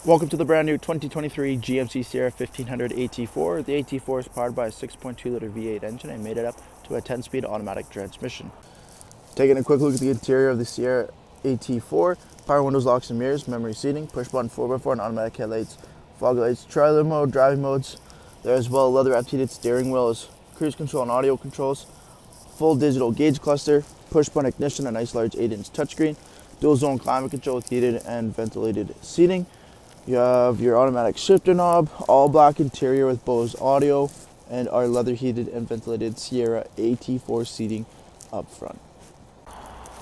Welcome to the brand new 2023 GMC Sierra 1500 AT4. The AT4 is powered by a 6.2 liter V8 engine and made it up to a 10-speed automatic transmission. Taking a quick look at the interior of the Sierra AT4, power windows, locks and mirrors, memory seating, push button 4x4 and automatic headlights, fog lights, trailer mode, driving modes. There as well leather wrapped heated steering wheels, cruise control and audio controls, full digital gauge cluster, push button ignition, a nice large 8-inch touchscreen, dual zone climate control with heated and ventilated seating. You have your automatic shifter knob, all black interior with Bose audio, and our leather heated and ventilated Sierra AT4 seating up front.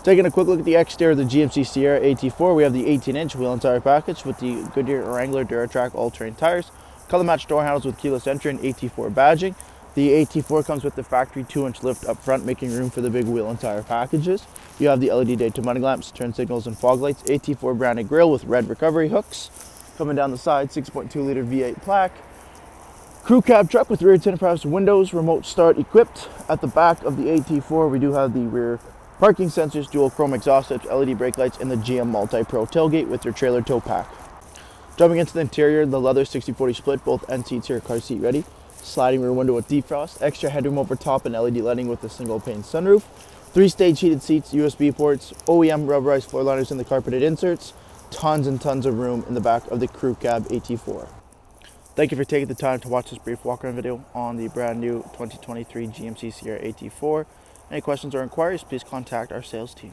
Taking a quick look at the exterior of the GMC Sierra AT4, we have the 18-inch wheel and tire package with the Goodyear Wrangler Duratrack all-terrain tires, color matched door handles with keyless entry and AT4 badging. The AT4 comes with the factory 2-inch lift up front, making room for the big wheel and tire packages. You have the LED daytime running lamps, turn signals, and fog lights. AT4 branded grille with red recovery hooks. Coming down the side, 6.2 liter V8 plaque. Crew cab truck with rear tinted power windows, remote start equipped. At the back of the AT4, we do have the rear parking sensors, dual chrome exhaust tips, LED brake lights, and the GM MultiPro tailgate with your trailer tow pack. Jumping into the interior, the leather 60/40 split, both end seats here car seat ready. Sliding rear window with defrost, extra headroom over top and LED lighting with a single pane sunroof. 3-stage heated seats, USB ports, OEM rubberized floor liners in the carpeted inserts. Tons and tons of room in the back of the crew cab AT4. Thank you for taking the time to watch this brief walk-around video on the brand new 2023 GMC Sierra AT4. Any questions or inquiries, please contact our sales team.